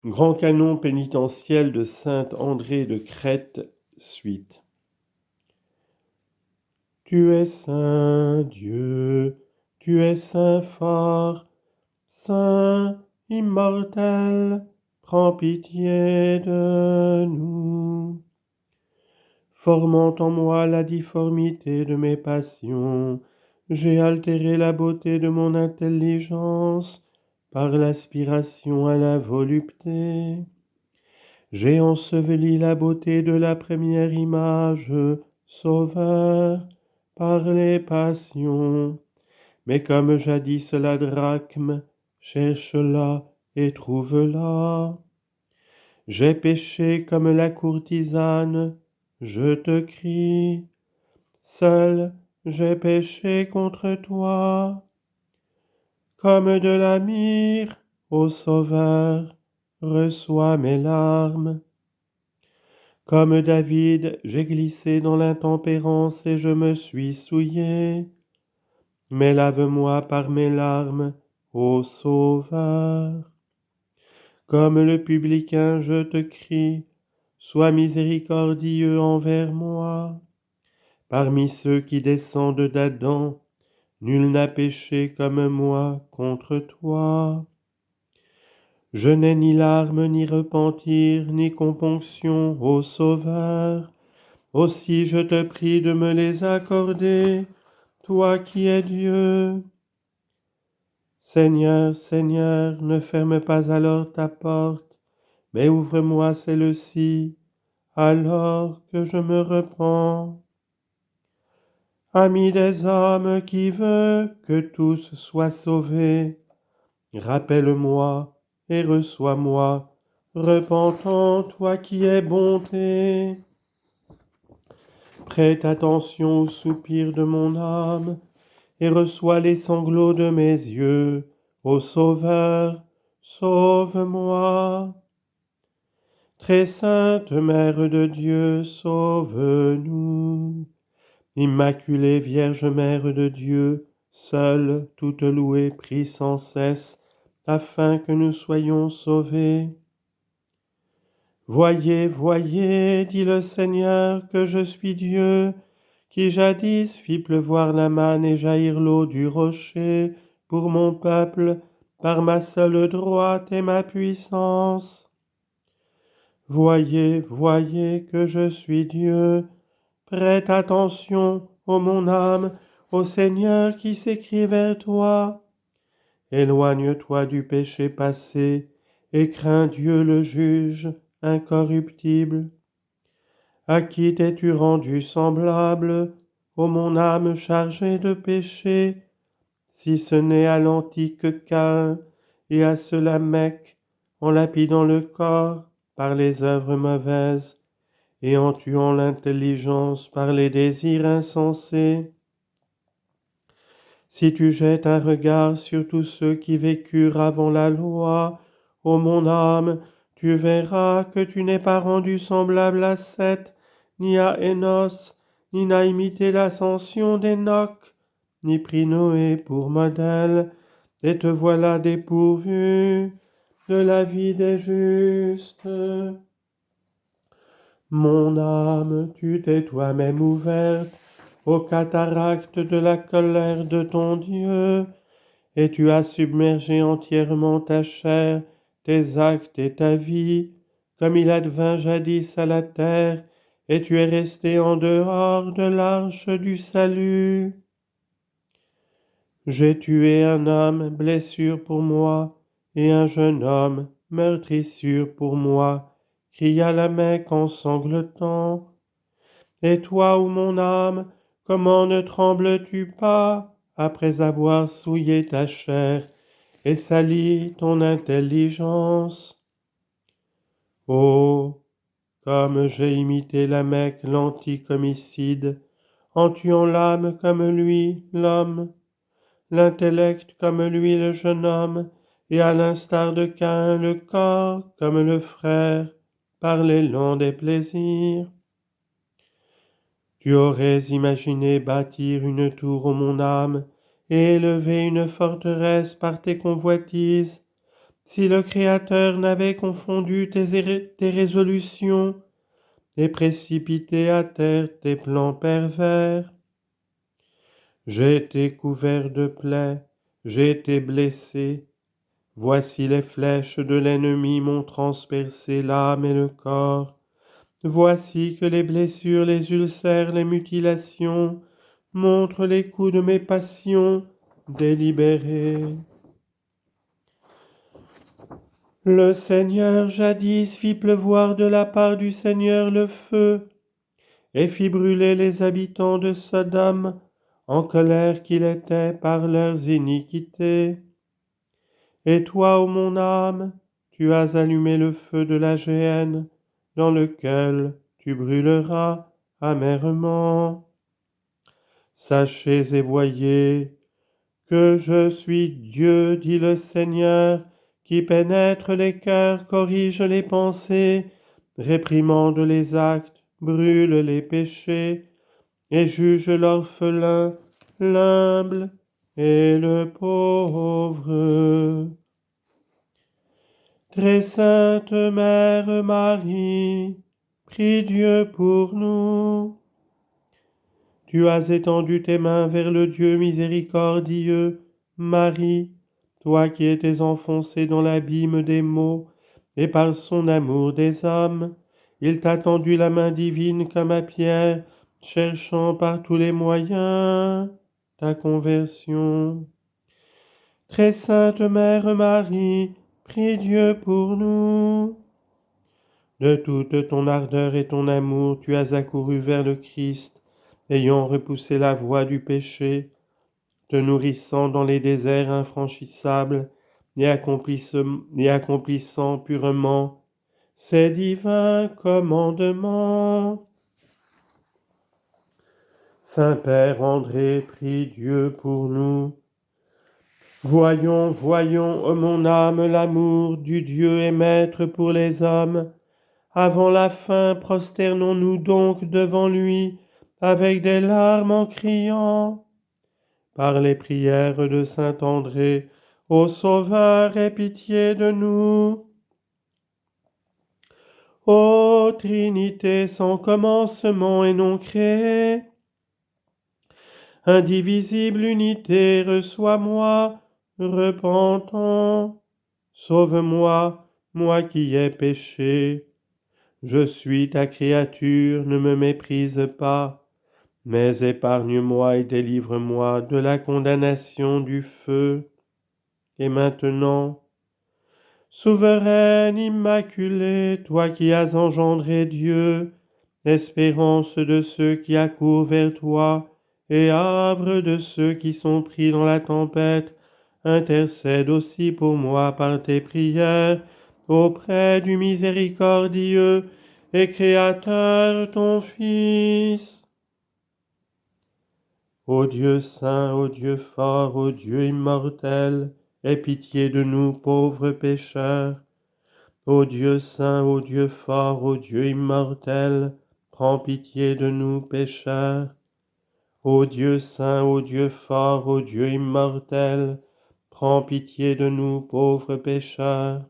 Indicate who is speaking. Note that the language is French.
Speaker 1: Grand canon pénitentiel de saint André de Crète, suite. Tu es saint Dieu, tu es saint fort, saint immortel, prends pitié de nous. Formant en moi la difformité de mes passions, j'ai altéré la beauté de mon intelligence par l'aspiration à la volupté. J'ai enseveli la beauté de la première image, sauveur, par les passions. Mais comme jadis la drachme, cherche-la et trouve-la. J'ai péché comme la courtisane, je te crie. Seul j'ai péché contre toi. Comme de la myrrhe, ô Sauveur, reçois mes larmes. Comme David, j'ai glissé dans l'intempérance et je me suis souillé. Mais lave-moi par mes larmes, ô Sauveur. Comme le publicain, je te crie, sois miséricordieux envers moi. Parmi ceux qui descendent d'Adam, nul n'a péché comme moi contre toi. Je n'ai ni larmes, ni repentir, ni componction, ô Sauveur. Aussi je te prie de me les accorder, toi qui es Dieu. Seigneur, Seigneur, ne ferme pas alors ta porte, mais ouvre-moi celle-ci, alors que je me repens. Ami des hommes qui veut que tous soient sauvés, rappelle-moi et reçois-moi, repentant, toi qui es bonté. Prête attention aux soupirs de mon âme, et reçois les sanglots de mes yeux. Ô Sauveur, sauve-moi. Très sainte Mère de Dieu, sauve-nous. Immaculée Vierge Mère de Dieu, seule, toute louée, prie sans cesse, afin que nous soyons sauvés. Voyez, voyez, dit le Seigneur, que je suis Dieu, qui jadis fit pleuvoir la manne et jaillir l'eau du rocher pour mon peuple, par ma seule droite et ma puissance. Voyez, voyez que je suis Dieu. Prête attention, ô mon âme, au Seigneur qui s'écrie vers toi. Éloigne-toi du péché passé et crains Dieu le juge incorruptible. À qui t'es-tu rendu semblable, ô mon âme chargée de péché, si ce n'est à l'antique Caïn et à ce Lamech, en lapidant le corps par les œuvres mauvaises et en tuant l'intelligence par les désirs insensés? Si tu jettes un regard sur tous ceux qui vécurent avant la loi, ô mon âme, tu verras que tu n'es pas rendu semblable à Seth, ni à Hénos, ni n'a imité l'ascension d'Enoch, ni pris Noé pour modèle, et te voilà dépourvu de la vie des justes. Mon âme, tu t'es toi-même ouverte aux cataractes de la colère de ton Dieu, et tu as submergé entièrement ta chair, tes actes et ta vie, comme il advint jadis à la terre, et tu es resté en dehors de l'arche du salut. J'ai tué un homme, blessure pour moi, et un jeune homme, meurtrissure pour moi, cria Lamech en sanglotant. Et toi, ô mon âme, comment ne trembles-tu pas, après avoir souillé ta chair et sali ton intelligence? Oh, comme j'ai imité Lamech l'antique homicide, en tuant l'âme comme lui, l'homme, l'intellect comme lui, le jeune homme, et à l'instar de Caïn, le corps comme le frère, par l'élan des plaisirs. Tu aurais imaginé bâtir une tour, ô mon âme, et élever une forteresse par tes convoitises, si le Créateur n'avait confondu tes résolutions et précipité à terre tes plans pervers. J'ai été couvert de plaies, j'ai été blessé. Voici les flèches de l'ennemi m'ont transpercé l'âme et le corps. Voici que les blessures, les ulcères, les mutilations montrent les coups de mes passions délibérés. Le Seigneur jadis fit pleuvoir de la part du Seigneur le feu et fit brûler les habitants de Sodome en colère qu'il était par leurs iniquités. Et toi, ô mon âme, tu as allumé le feu de la géhenne, dans lequel tu brûleras amèrement. Sachez et voyez que je suis Dieu, dit le Seigneur, qui pénètre les cœurs, corrige les pensées, réprimande les actes, brûle les péchés, et juge l'orphelin, l'humble et le pauvre. Très sainte Mère Marie, prie Dieu pour nous. Tu as étendu tes mains vers le Dieu miséricordieux, Marie, toi qui étais enfoncée dans l'abîme des maux, et par son amour des hommes, il t'a tendu la main divine comme à Pierre, cherchant par tous les moyens ta conversion. Très sainte Mère Marie, prie Dieu pour nous. De toute ton ardeur et ton amour, tu as accouru vers le Christ, ayant repoussé la voie du péché, te nourrissant dans les déserts infranchissables et accomplissant purement ses divins commandements. Saint-Père André, prie Dieu pour nous. Voyons, ô mon âme, l'amour du Dieu et Maître pour les hommes. Avant la fin, prosternons-nous donc devant lui avec des larmes en criant. Par les prières de saint André, ô Sauveur, aie pitié de nous. Ô Trinité sans commencement et non créée, indivisible unité, reçois-moi, repentant. Sauve-moi, moi qui ai péché. Je suis ta créature, ne me méprise pas, mais épargne-moi et délivre-moi de la condamnation du feu. Et maintenant, souveraine immaculée, toi qui as engendré Dieu, espérance de ceux qui accourent vers toi, et havre de ceux qui sont pris dans la tempête, intercède aussi pour moi par tes prières, auprès du miséricordieux et Créateur ton Fils. Ô Dieu saint, ô Dieu fort, ô Dieu immortel, aie pitié de nous pauvres pécheurs. Ô Dieu saint, ô Dieu fort, ô Dieu immortel, prends pitié de nous pécheurs. Ô Dieu saint, ô Dieu fort, ô Dieu immortel, prends pitié de nous pauvres pécheurs.